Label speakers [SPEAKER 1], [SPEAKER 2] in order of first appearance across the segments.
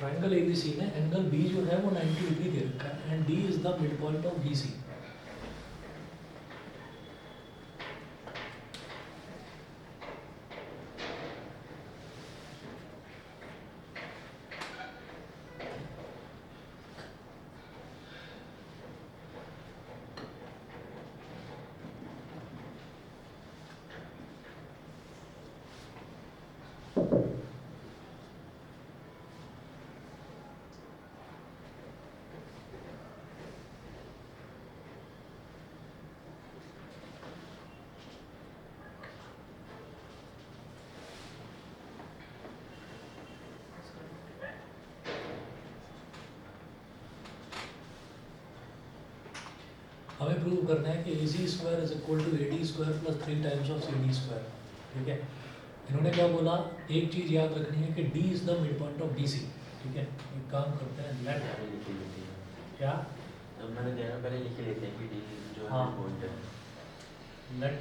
[SPEAKER 1] Triangle ABC में angle B जो है वो 90 डिग्री दे रखा है and D is the mid point of BC. हमें प्रूव करना है कि AC square is equal to AD square plus 3 times of CD square. ठीक है, इन्होंने क्या बोला, एक चीज़ याद रखनी है कि D is the mid point of BC। ठीक है, एक काम करते हैं, लेट क्या
[SPEAKER 2] मैंने देखा पहले लिख लेते हैं कि D जो
[SPEAKER 1] हाँ।
[SPEAKER 2] है पॉइंट है।
[SPEAKER 1] Let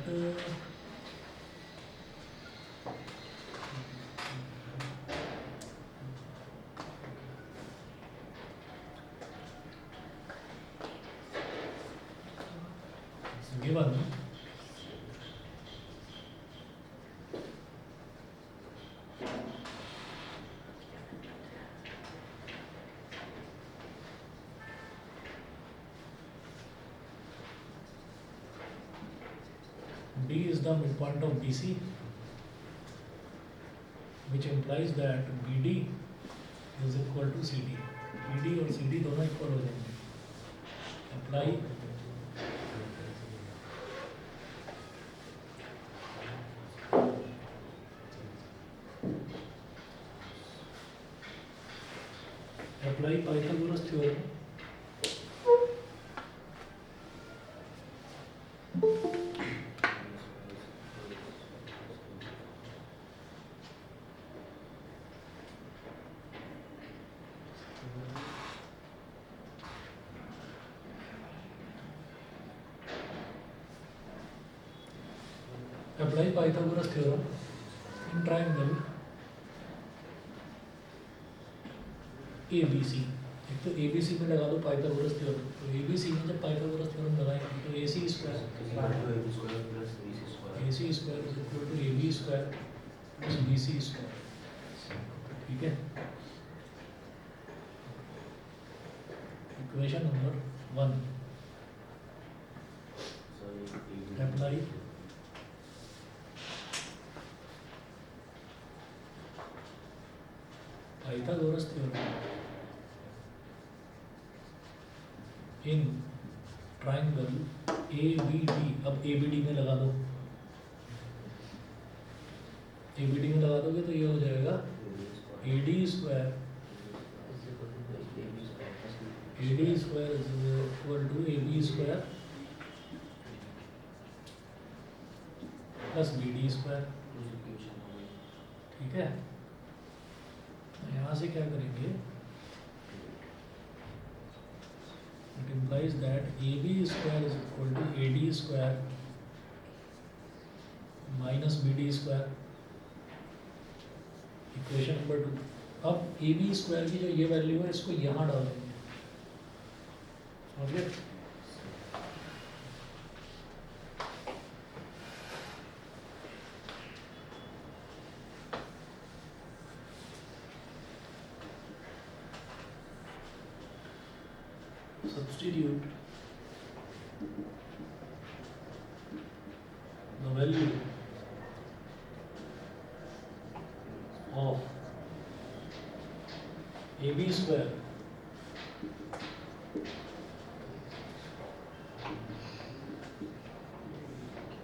[SPEAKER 1] given D is the midpoint of BC, which implies that BD is equal to CD। BD और CD दोनों इक्वल हो जाएंगे। Apply Pythagoras theorem. Apply Pythagoras theorem in triangle ABC। एक तो ABC में लगा दो पाइथागोरस थ्योरम, तो ABC में जब पाइथागोरस थ्योरम लगाएंगे तो AC square AC square is equal to AB square plus BC square. ठीक है, equation number 1 apply Pythagoras theorem in triangle ABD। अब ABD में लगा दो, ABD में लगा दोगे तो ये हो जाएगा AD square is equal to AB square plus BD square. ठीक है, तो यहाँ से क्या करेंगे, it implies that AB square is equal to AD square minus BD square। Equation number 2। अब AB स्क्वायर की जो ये वैल्यू है इसको यहाँ डाल देंगे। समझ गए? Substitute the value of AB square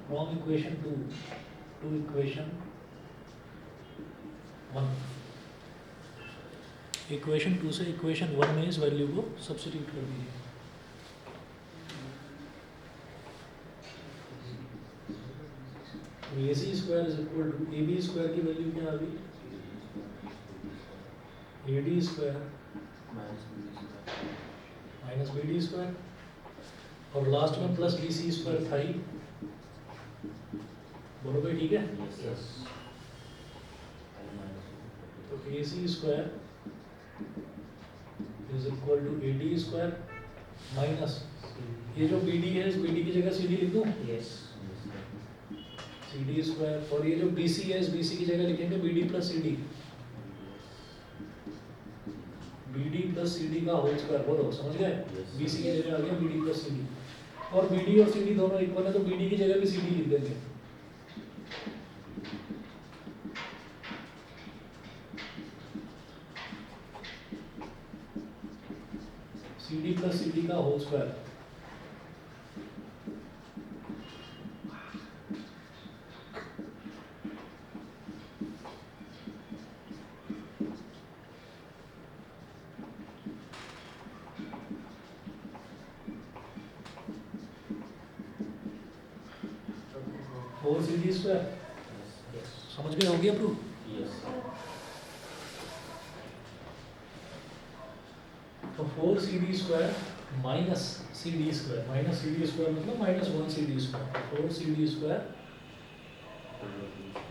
[SPEAKER 1] from equation 2 to equation 1। Equation 2 से इक्वेशन 1 में इस वैल्यू को सब्स्टिट्यूट कर दीजिए। तो AC square is equal to AB square की वैल्यू क्या आ गई, AD square minus BD square, और लास्ट में प्लस BC स्क्वायर था ही। बोलो भाई ठीक है। तो AC स्क्वायर इज इक्वल टू ए डी स्क्वायर माइनस ये जो बी डी है, इस बी डी की जगह सी डी लिख दूँ,
[SPEAKER 3] यस
[SPEAKER 1] सी डी स्क्वायर, और ये जो बी सी है, इस बी सी की जगह लिखेंगे B D plus C D, B D plus C D का होल स्क्वायर। बोलो समझ गए?
[SPEAKER 2] Yes.
[SPEAKER 1] बी सी की जगह आ गया B D plus C D, और बी डी और सी डी दोनों इक्वल है तो बी डी की जगह भी सी डी लिख देंगे। C D plus C D का whole square, four C D square.
[SPEAKER 3] Yes
[SPEAKER 1] समझ गए? हो गया प्रूफ?
[SPEAKER 2] Yes.
[SPEAKER 1] तो four C D square minus C D square, minus C D square मतलब minus one C D square, four C D square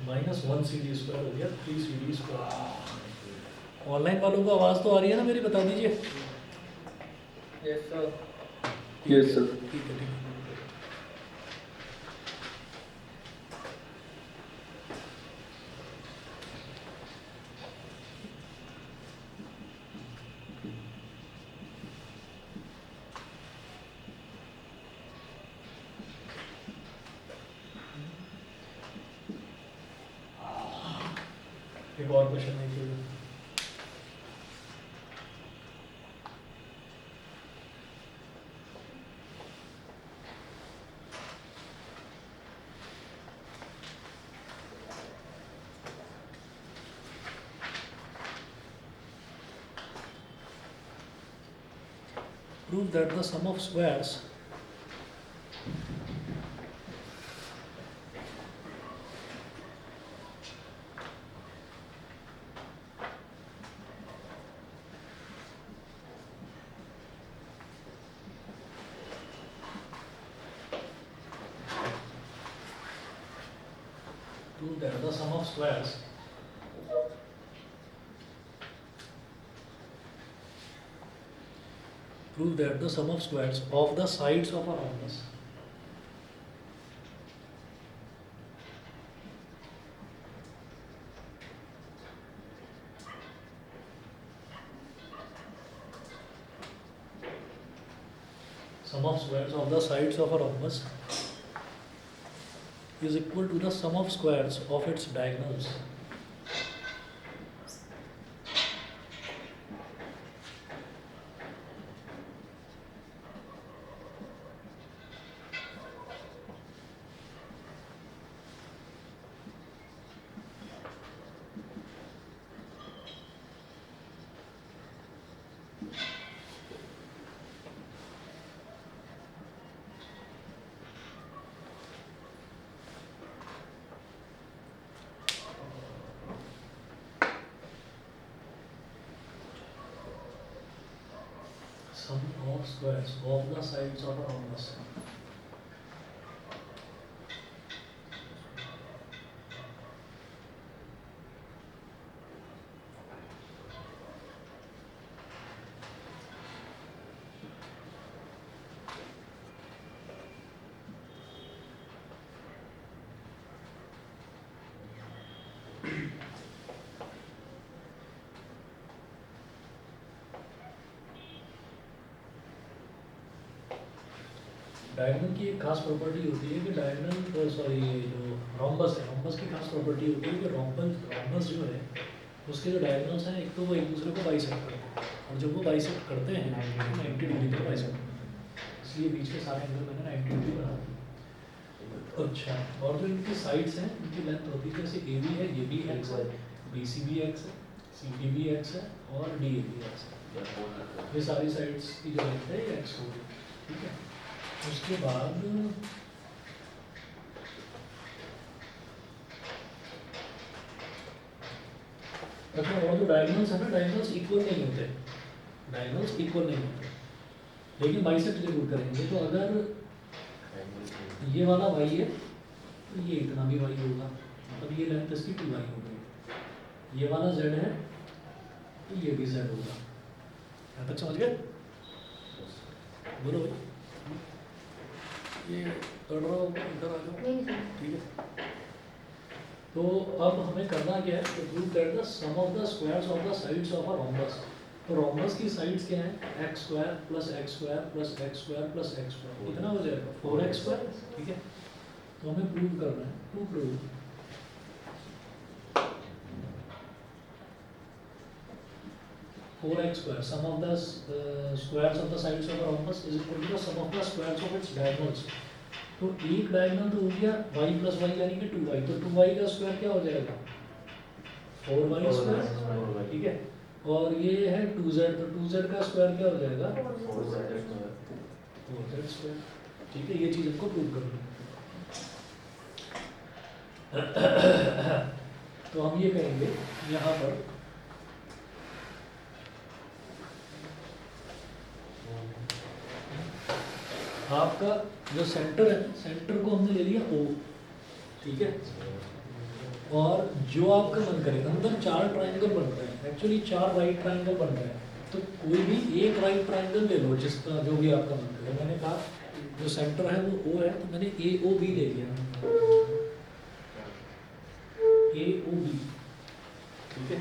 [SPEAKER 1] minus one C D square हो गया three C D square. Online वालों को आवाज़ तो आ रही है ना मेरी? बता दीजिए।
[SPEAKER 3] Yes sir
[SPEAKER 4] yes sir.
[SPEAKER 1] ठीक है, ठीक है। एक और क्वेश्चन नहीं किया। Prove that the sum of squares prove that the sum of squares prove that the sum of squares of the sides of a rhombus sum of squares of the sides of a rhombus is equal to the sum of squares of its diagonals. Sum of squares of the sides of a rhombus. Diagonal की एक खास property होती है कि diagonal sorry जो rhombus है, rhombus की खास प्रॉपर्टी होती है कि रोम्बस जो है उसके जो डायगोनल्स हैं एक तो वो एक दूसरे को बाइसेक्ट करते हैं, और जब वो बाइसेक्ट करते हैं 90 डिग्री पर बाइसेक्ट करते हैं, इसलिए बीच के सारे एंगल मैंने 90 डिग्री बना दिए। अच्छा, और जो इनकी साइड्स हैं इनकी लेंथ होती है, जैसे ए बी है, ये भी एक्स है, बी सी भी एक्स है, सी डी भी एक्स है और डी ए भी एक्स है। ये सारी साइड्स की जो लेंथ है ये एक्स होगी, ठीक है। उसके बाद अच्छा, और जो डायगोनल्स है ना, डायगोनल्स इक्वल नहीं होते, डायगोनल्स इक्वल नहीं होते, लेकिन बाइसेक्ट जरूर करेंगे। तो अगर ये वाला वाई है तो ये इतना भी वाई होगा, मतलब ये लेंथ इसकी 2y हो गई। ये वाला z है तो ये भी z होगा, यहाँ तक समझ गए? बोलो भाई, ये पढ़ रहा हूँ, इधर आ जाओ।
[SPEAKER 4] नहीं सर।
[SPEAKER 1] ठीक है, तो अब हमें करना क्या है, तो prove that the sum of the squares of the sides of a rhombus. तो रोम्बस की साइड्स क्या है, x square plus x square plus x square plus x square, कितना हो जाएगा 4x स्क्वायर। ठीक है, तो हमें प्रूव करना है, to prove 4x square, sum of the squares of the sides of the rhombus is equal to the sum of the squares of its diagonals। तो एक डायगोनल तो हो गया y प्लस वाई यानी कि 2y, तो 2y का square क्या हो जाएगा 4y स्क्वायर। ठीक है, और ये है 2z, तो 2z का स्क्वायर क्या हो जाएगा 4z स्क्वायर। ठीक है, ये चीज हमको प्रूव करनी है। तो हम ये कहेंगे यहाँ पर आपका जो सेंटर है, सेंटर को हमने ले लिया O। ठीक है, और जो आपका मन करे, अंदर 4 ट्राइंगल बन रहे हैं, एक्चुअली 4 राइट ट्राइंगल बन रहे हैं, तो कोई भी एक राइट ट्राइंगल ले लो जिसका जो भी आपका मन करे। मैंने कहा जो सेंटर है वो O है, तो मैंने AOB ले लिया, AOB। ठीक है,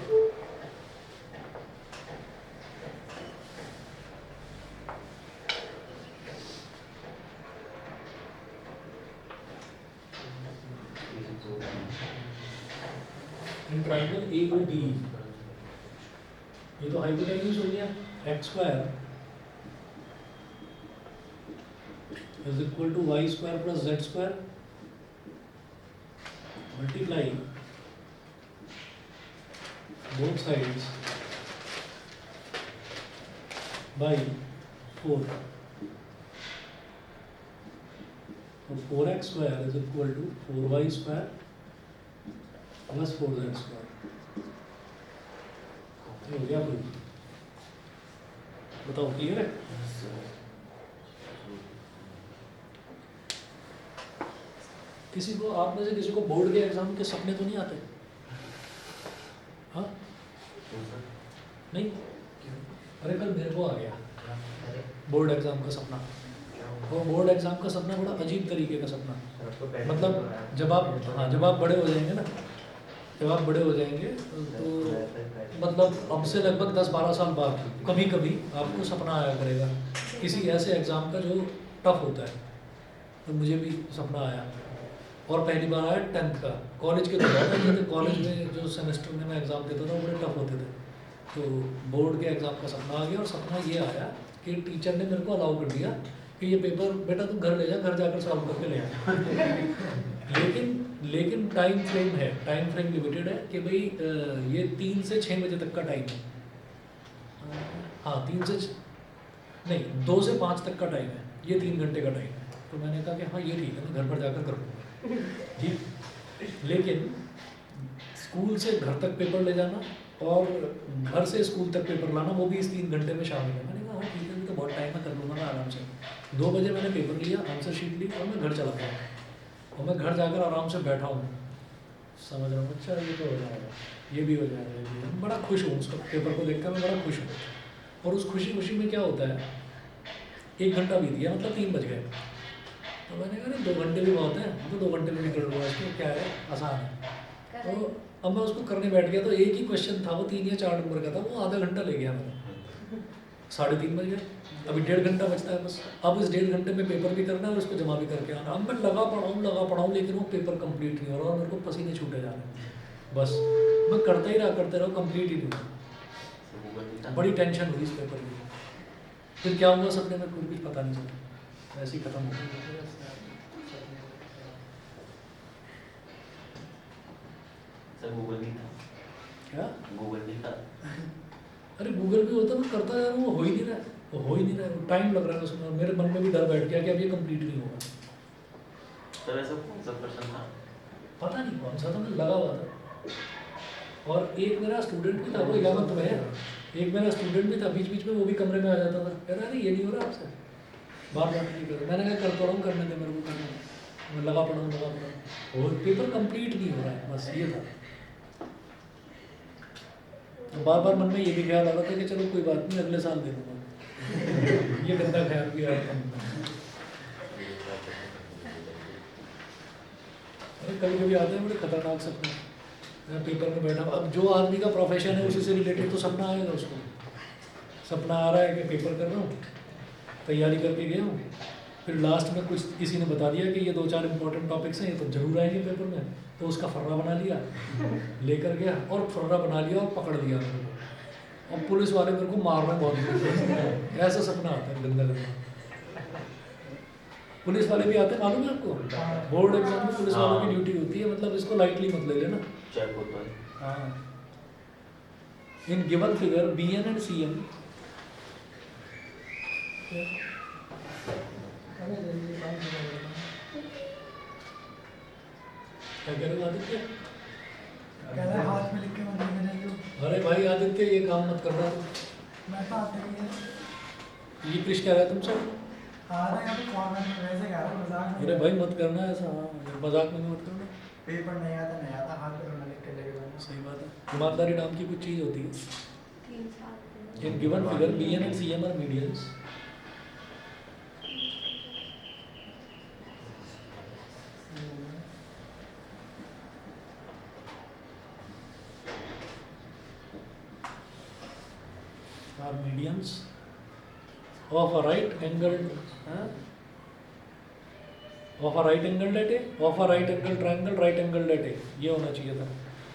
[SPEAKER 1] इन ट्राइंगल AOB, ये तो हाइपोटेन्यूज हो गया, x square is equal to y square plus z square multiply both sides by 4। तो 4x square is equal to 4y square plus 4z square. हो गया प्रूफ? बताओ क्लियर है? किसी को, आप में से किसी को बोर्ड के एग्जाम के सपने तो नहीं आते? हाँ नहीं? अरे कल मेरे को आ गया बोर्ड एग्जाम का सपना। वो बोर्ड एग्जाम का सपना बड़ा अजीब तरीके का सपना, मतलब जब आप बड़े हो जाएंगे ना, जब आप बड़े हो जाएंगे तो मतलब हमसे लगभग 10-12 साल बाद कभी कभी आपको सपना आया करेगा किसी ऐसे एग्ज़ाम का जो टफ होता है। तो मुझे भी सपना आया, और पहली बार आया 10th का। कॉलेज के दौरान कॉलेज में जो सेमेस्टर में मैं एग्ज़ाम देता था वो बड़े टफ होते थे, तो बोर्ड के एग्ज़ाम का सपना आ गया। और सपना ये आया कि टीचर ने मेरे को अलाउ कर दिया कि ये पेपर बेटा तुम घर ले जा, घर जाकर सॉल्व करके ले आ। लेकिन टाइम फ्रेम है, टाइम फ्रेम लिमिटेड है कि भाई ये 3 से 6 बजे तक का टाइम है। हाँ 2 से 5 तक का टाइम है, ये 3 घंटे का टाइम है। तो मैंने कहा कि हाँ ये ठीक है, मैं घर पर जाकर कर लूँगा। ठीक, लेकिन स्कूल से घर तक पेपर ले जाना और घर से स्कूल तक पेपर लाना, वो भी इस 3 घंटे में शामिल है। मैंने कहा हाँ ठीक है, तो बहुत टाइम है, कर लूँगा मैं आराम से। 2 बजे मैंने पेपर लिया, आंसर शीट ली और मैं घर चला गया। और मैं घर जाकर आराम से बैठा हूँ, समझ रहा हूँ अच्छा ये तो हो जाएगा, ये भी हो जाएगा, ये भी हो। बड़ा खुश हूँ उसको पेपर को देखकर, मैं बड़ा खुश हूँ। और उस खुशी में क्या होता है, 1 घंटा बीत गया, मतलब 3 बज गए। तो मैंने कहा नहीं 2 घंटे भी बहुत है, तो 2 घंटे में भी कर लूँगा, इसमें क्या है, आसान है। तो अब मैं उसको करने बैठ गया, तो एक ही क्वेश्चन था, वो 3 या 4 नंबर का था, वो आधा घंटा ले गया मैंने। 3:30 बज गए, अभी 1.5 घंटा बचता है बस। अब इस 1.5 घंटे में पेपर भी करना है और उसको जमा भी करके आना। अब मैं लगा पड़ा हूँ, लेकिन वो पेपर कंप्लीट नहीं हो रहा और मेरे को पसीने छूटे जा रहे हैं। बस मैं करते रहा, कंप्लीट ही नहीं हुआ। बड़ी टेंशन हुई इस पेपर की। फिर क्या हुआ सपने में कुछ पता नहीं चला, ऐसे ही खत्म हो गया।
[SPEAKER 2] गूगल नहीं था
[SPEAKER 1] क्या?
[SPEAKER 2] गूगल नहीं था।
[SPEAKER 1] अरे गूगल भी होता, मैं करता जा रहा हूँ, वो हो ही नहीं रहा, टाइम लग रहा है उसमें। मेरे मन में भी डर बैठ गया कि अब ये कंप्लीट नहीं होगा।
[SPEAKER 2] सर ऐसा कौन सा क्वेश्चन था?
[SPEAKER 1] पता नहीं कौन सा था, मैं लगा हुआ था। और एक मेरा स्टूडेंट भी था, वो 11th में है, एक मेरा स्टूडेंट भी था, बीच में वो भी कमरे में आ जाता था, कह रहा नहीं ये नहीं हो रहा आपसे, बार नहीं कर। मैंने कहा करता हूँ, करने दे मेरे को, करने दे। मैं लगा पड़ा हूँ और पेपर कंप्लीट नहीं हो रहा है, बस ये था। तो बार बार मन में ये भी ख्याल आ रहा था कि चलो कोई बात नहीं, अगले साल दे दूंगा। ये गंदा ख्याल भी आ रहा था। अरे कभी कभी आते हैं बड़े खतरनाक सपने। मैं पेपर में बैठा, अब जो आदमी का प्रोफेशन है उसी से रिलेटेड तो सपना आएगा उसको। सपना आ रहा है कि पेपर कर रहा हूँ, तैयारी करके गया हूँ, फिर लास्ट में कुछ किसी ने बता दिया कि ये 2-4 इंपॉर्टेंट टॉपिक्स हैं, ये तो जरूर आएंगे पेपर में, तो उसका फर्रा बना लिया, लेकर गया और फर्रा बना लिया और पकड़ लिया मेरे को, और पुलिस वाले मेरे को मारना बहुत दूर। ऐसा सपना आता है गंदा गंदा। पुलिस वाले भी आते हैं, मालूम है आपको? बोर्ड एग्जाम में पुलिस वालों की ड्यूटी होती है, मतलब इसको लाइटली मत ले लेना।
[SPEAKER 2] चेक होता है।
[SPEAKER 1] हाँ। In given figure BN and CM, क्या कह रहे हो आदित्य?
[SPEAKER 4] कह रहा है हाथ में लिख के मत देना क्यों?
[SPEAKER 1] अरे भाई आदित्य, ये काम मत करना तुम।
[SPEAKER 4] मैं तो आते ही है।
[SPEAKER 1] ये कृष कह रहा है तुमसे?
[SPEAKER 4] आ रहा है यहाँ पे कॉर्नर में, वैसे कह रहा हूँ, मजाक नहीं।
[SPEAKER 1] अरे भाई मत करना ऐसा, हाँ यार, मजाक में मत करना।
[SPEAKER 4] पेपर नहीं आता हाथ पे रोना लिख के लेके जाना।
[SPEAKER 1] सही बात है, ईमानदारी नाम की कुछ चीज़ होती है। In given figure BN and CM are medians. Are medians of a right angled, of a right angled at A, of a right angled triangle, right angled at A, ये होना चाहिए था।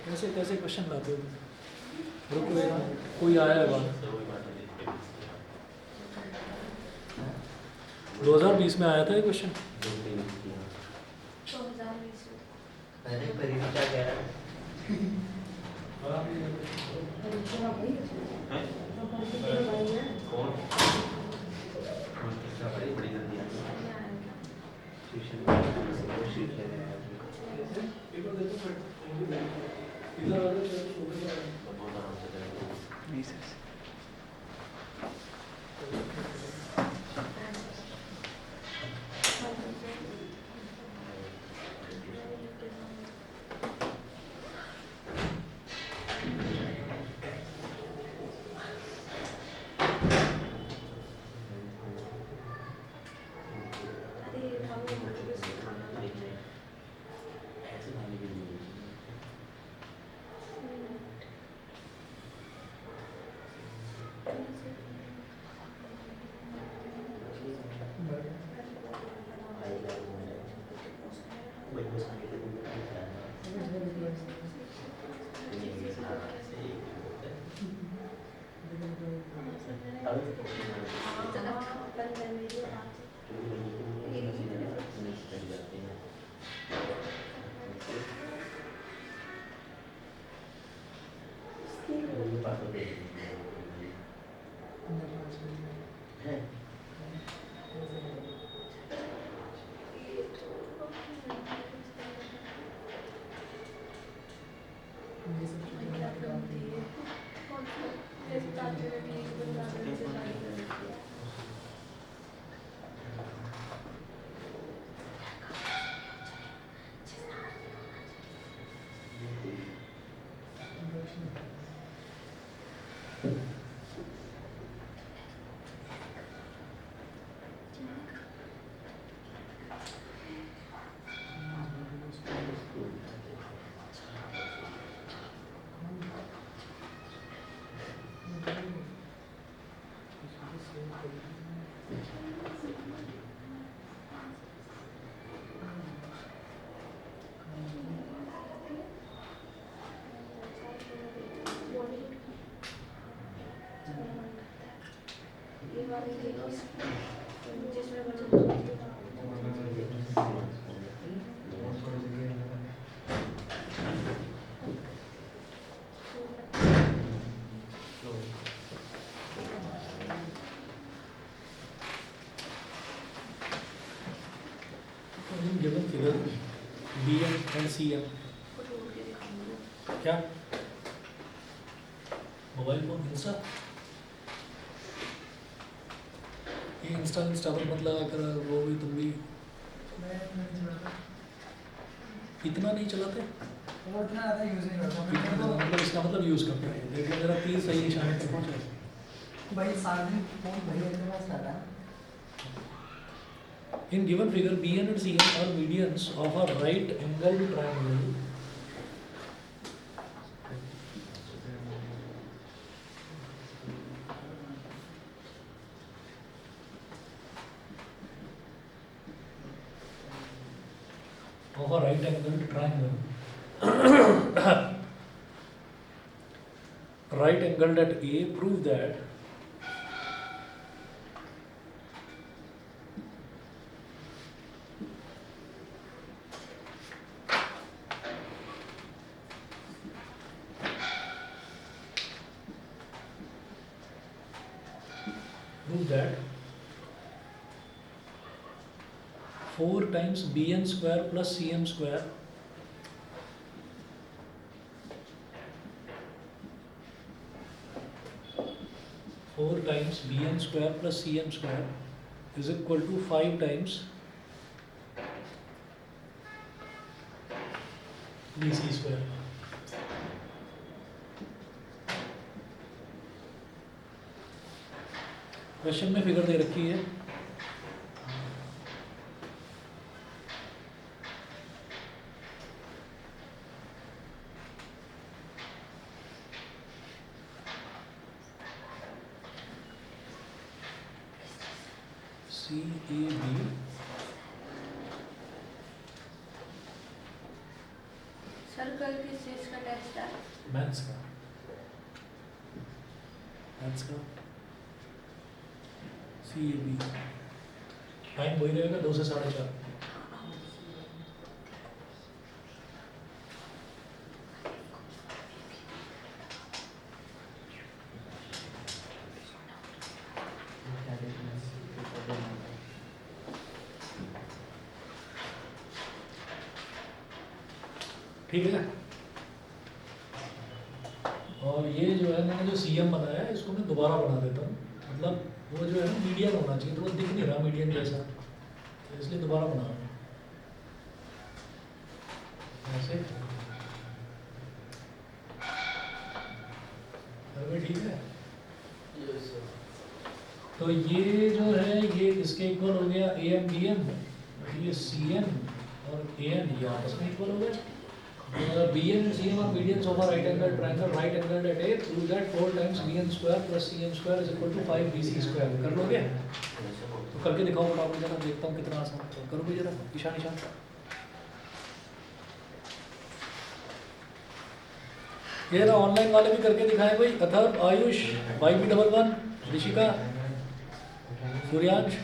[SPEAKER 1] कैसे कैसे क्वेश्चन लाते हो? रुको एक मिनट, कोई आया है बात। 2020 में आया था ये क्वेश्चन।
[SPEAKER 3] मैंने परीक्षा कह रहा
[SPEAKER 2] कौन? बड़ी बड़ी जल्दी आ
[SPEAKER 3] नहीं sir.
[SPEAKER 1] Given figure BN and CM, क्या मोबाइल फोन इंस्टा, ये इंस्टा पर मत लगा कर, वो भी तुम भी
[SPEAKER 4] मैं नहीं चलाता।
[SPEAKER 1] इतना नहीं चलाते।
[SPEAKER 4] वो इतना ज़्यादा यूज़ नहीं करता मैं मेरे को
[SPEAKER 1] मतलब इसका मतलब यूज़ करता है, देखिए मेरा तीर सही निशाने पर पहुँचा।
[SPEAKER 4] भाई सार्वजनिक फोन भैया के पास रहता है।
[SPEAKER 1] In given figure, BN and CN are medians of a right angled triangle. Of a right angled triangle. Right angled at A, prove that prove that 4 times bn square plus cm square four times bn square plus cm square is equal to 5 times bc square. Question में figure दे रखी है, CAB
[SPEAKER 5] sir कल किस चीज का test है?
[SPEAKER 1] Maths का CAB time वही रहेगा 2 से 4:30। ठीक है। और ये जो है मैंने जो CM बनाया है इसको मैं दोबारा बना देता हूँ, मतलब वो जो है ना मीडियन होना चाहिए, तो वो दिख नहीं रहा मीडियन जैसा, तो इसलिए दोबारा बना रहा हूँ ऐसे। अरे ठीक है, तो ये जो है ये इसके इक्वल हो गया AM BN, ये CN और AN ये आपस में इक्वल हो गया। BN and CM are medians of a right angled triangle, right angled at A, prove that 4 times BN square plus CM square is equal to 5 BC square। कर लोगे? तो करके दिखाओ फटाफट जरा, देखता हूँ कितना आसान है। करो भी जरा ईशान ईशान। ये ना ऑनलाइन वाले भी करके दिखाएं भाई, अथर्व, आयुष, YB11, ऋषिका, सूर्यांश।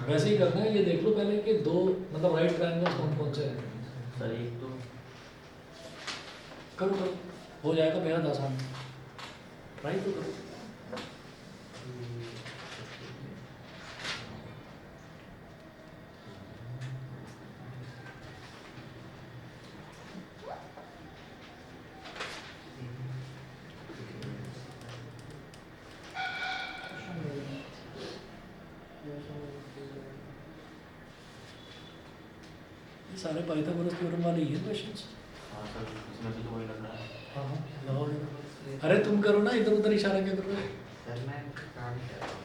[SPEAKER 1] वैसे ही करना है, ये देख लो पहले कि दो मतलब राइट ट्रायंगल्स कौन कौन से हैं।
[SPEAKER 2] सर एक तो
[SPEAKER 1] करो करो, हो जाएगा बेहद आसान, ट्राई तो करो। ये सारे पाइथागोरस थ्योरम वाले ही हैं क्वेश्चंस।
[SPEAKER 2] हाँ सर इसमें भी तो वही लग रहा है।
[SPEAKER 1] हाँ हाँ लगाओ लगाओ। अरे तुम करो ना, इधर उधर इशारा क्या कर रहे हो?
[SPEAKER 3] सर मैं काम कर रहा हूँ।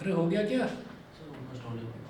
[SPEAKER 1] अरे हो गया क्या?
[SPEAKER 2] सर ऑलमोस्ट होने वाला है।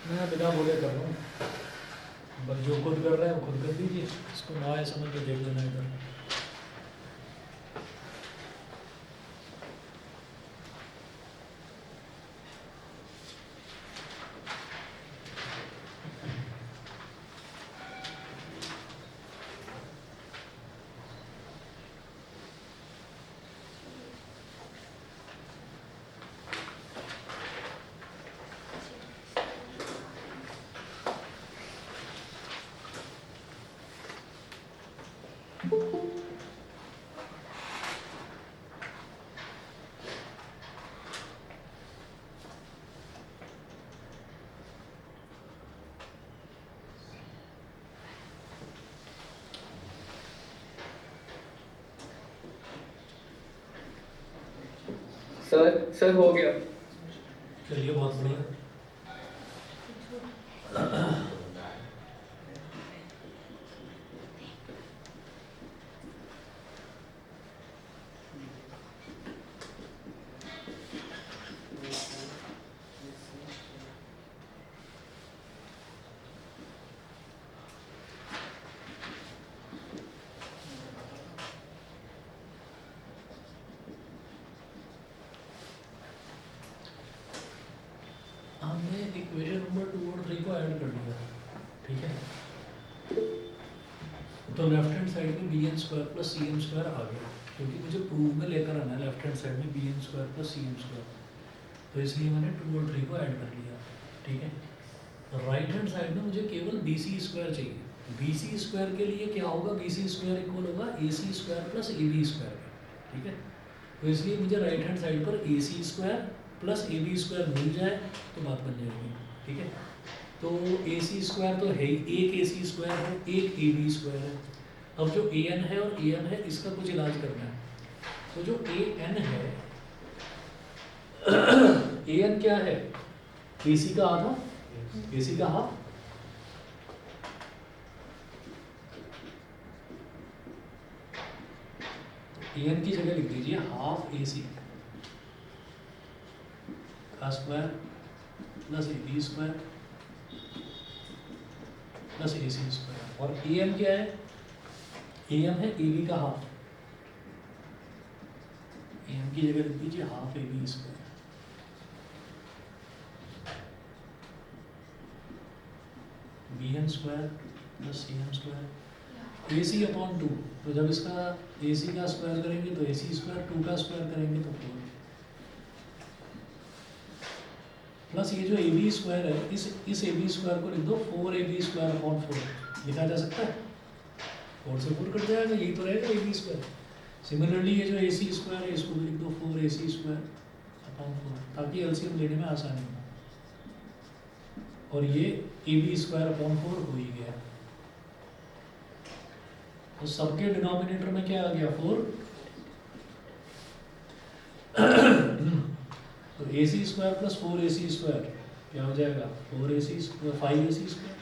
[SPEAKER 1] मैं बिना बोले कर रहा हूँ, बस जो खुद कर रहे हैं वो खुद कर दीजिए, इसको ना आए समझ के देख लेना इधर।
[SPEAKER 6] सर हो गया।
[SPEAKER 1] चलिए बहुत बढ़िया। हमने इक्वेशन नंबर 2 और 3 को ऐड कर लिया, ठीक है। तो लेफ्ट हैंड साइड में B N square plus C M square आ गया, क्योंकि मुझे प्रूव में लेकर आना है लेफ्ट हैंड साइड में B N square plus C M square, तो इसलिए मैंने 2 और 3 को ऐड कर लिया, ठीक है। राइट हैंड साइड में मुझे केवल बी सी स्क्वायर चाहिए। बी सी स्क्वायर के लिए क्या होगा, बी सी स्क्वायर इक्वल होगा A C square plus A B square, ठीक है। तो इसलिए मुझे राइट हैंड साइड पर A C square plus A B square मिल जाए तो बात बन जाएगी, ठीक है। तो ए सी स्क्वायर तो है ही, एक ए सी स्क्वायर है, एक ए बी स्क्वायर है। अब जो ए एन है और ए एन है इसका कुछ इलाज करना है। तो जो ए एन है, ए एन क्या है, ए सी का आधा, ए सी का हाफ, ए एन की जगह लिख दीजिए हाफ ए सी का square plus A B square plus A C square. और ए एम क्या है, ए एम है ए बी का हाफ, ए एम एम की जगह लिख दीजिए half A B square. B N square plus C M square A C upon two. तो जब इसका ए सी का स्क्वायर करेंगे तो ए सी स्क्वायर, टू का स्क्वायर करेंगे तो 4 प्लस ये जो ए बी स्क्वायर है, इस ए बी स्क्वायर को लिख दो 4ab स्क्वायर अपॉन 4। लिखा जा सकता है, 4 से 4 कट जाएगा, यही तो रहेगा ए बी स्क्वायर। सिमिलरली ये जो ए सी स्क्वायर है इसको भी लिख दो 4ac स्क्वायर अपॉन 4, ताकि एलसीएम लेने में आसानी हो। और ये ए बी स्क्वायर अपॉन 4 हो ही गया। तो सबके डिनोमिनेटर में क्या आ गया 4। तो A C square plus 4ac square क्या हो जाएगा 4ac square 5ac square.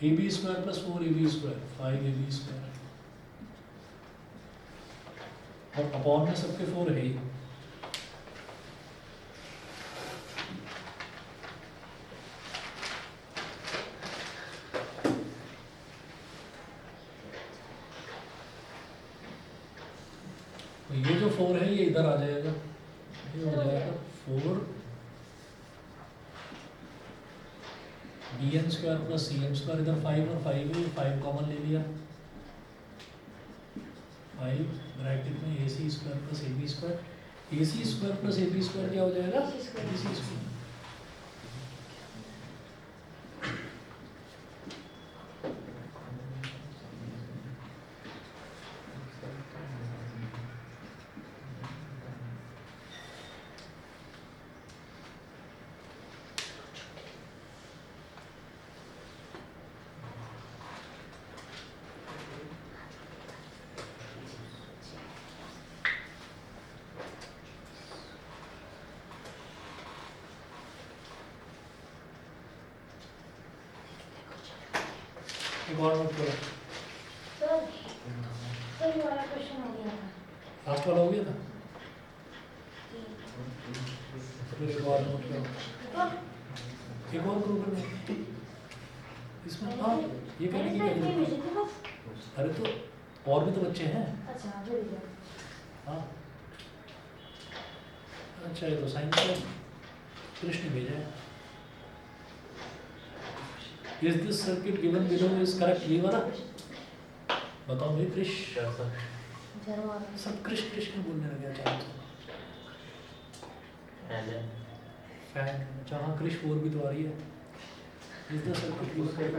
[SPEAKER 1] A B square plus 4ab square 5ab square. और अपॉन में सबके 4 है ही। तो ये जो 4 है ये इधर आ जाएगा, ये हो जाएगा 4 B N square plus C M square. इधर 5 और 5 है, 5 कॉमन ले लिया, 5 ब्रैकेट में A C square plus A B square. A C square plus A B square क्या हो जाएगा ए सी स्क्वायर। एक और नोट करो,
[SPEAKER 5] सर ये वाला क्वेश्चन हो गया था।
[SPEAKER 1] लास्ट वाला हो गया था। फिर एक और नोट करो, एक और ग्रुप में इसमें। हाँ ये कहने की क्या जरूरत है? अरे तो और भी तो बच्चे हैं।
[SPEAKER 5] अच्छा भेज दो।
[SPEAKER 1] हाँ अच्छा, ये तो साइंस का कृष्ण भेजा है। Is this circuit given below is correct? ये वाला बताओ भाई। कृष सब कृष्ण कृष्ण बोलने लगे अचानक से। फैन जहाँ कृष 4 भी तो आ रही है। Is the circuit given below correct?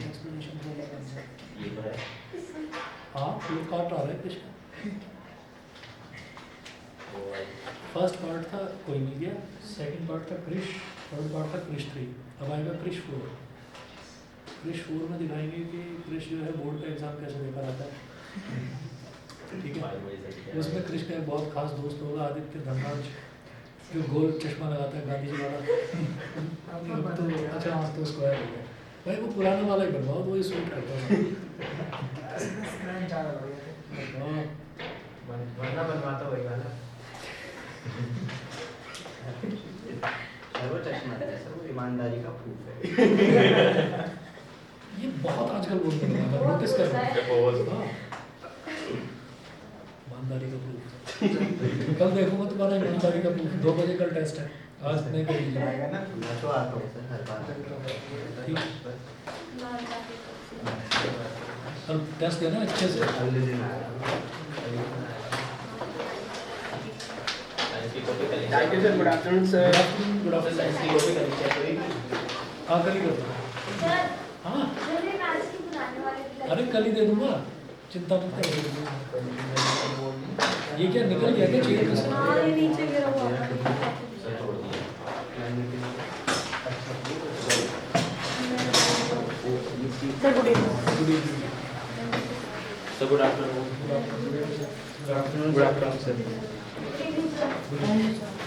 [SPEAKER 1] Explanation क्या है? हाँ फ्लो कार्ट आ रहा है कृष्ण। फर्स्ट पार्ट था कोई नहीं गया, सेकंड पार्ट था कृष, थर्ड पार्ट था कृष 3, अब आएगा कृष 4। कृष 4 में दिखाएंगे कि कृष जो है बोर्ड का एग्जाम कैसे देकर आता है। ठीक है, उसमें कृष का एक बहुत खास दोस्त होगा आदित्य धनराज, जो गोल चश्मा लगाता है गांधी जी वाला। अब तो अच्छा आज तो स्क्वायर हो गया भाई, वो पुराना वाला ही बनवाओ, वही सूट करता है।
[SPEAKER 3] वरना बनवाता वही वाला। वो चश्मा है सर, वो ईमानदारी का प्रूफ है।
[SPEAKER 1] ये बहुत आजकल बोलते हैं, नोटिस कर रहे हैं। ईमानदारी का प्रूफ कल देखूंगा तुम्हारा ईमानदारी का प्रूफ। 2 बजे कल टेस्ट है, आज नहीं कर लीजिए।
[SPEAKER 3] आएगा ना, मैं तो आता हूँ सर हर बार।
[SPEAKER 1] ठीक कल टेस्ट देना अच्छे से।
[SPEAKER 3] अगले दिन आएगा।
[SPEAKER 6] Thank you sir, good afternoon sir.
[SPEAKER 1] Good afternoon. हाँ कल ही कर दो।
[SPEAKER 5] सर
[SPEAKER 1] हाँ
[SPEAKER 5] जल्दी मैथ्स की बनाने वाले की
[SPEAKER 1] अरे कल ही दे दूंगा, चिंता मत करो। ये क्या निकल गया क्या चेयर पे से?
[SPEAKER 5] हाँ ये नीचे गिरा हुआ था। Sir good evening.
[SPEAKER 1] Good evening.
[SPEAKER 6] Sir good afternoon.
[SPEAKER 1] Good afternoon.
[SPEAKER 6] Good afternoon sir.
[SPEAKER 5] Good evening sir.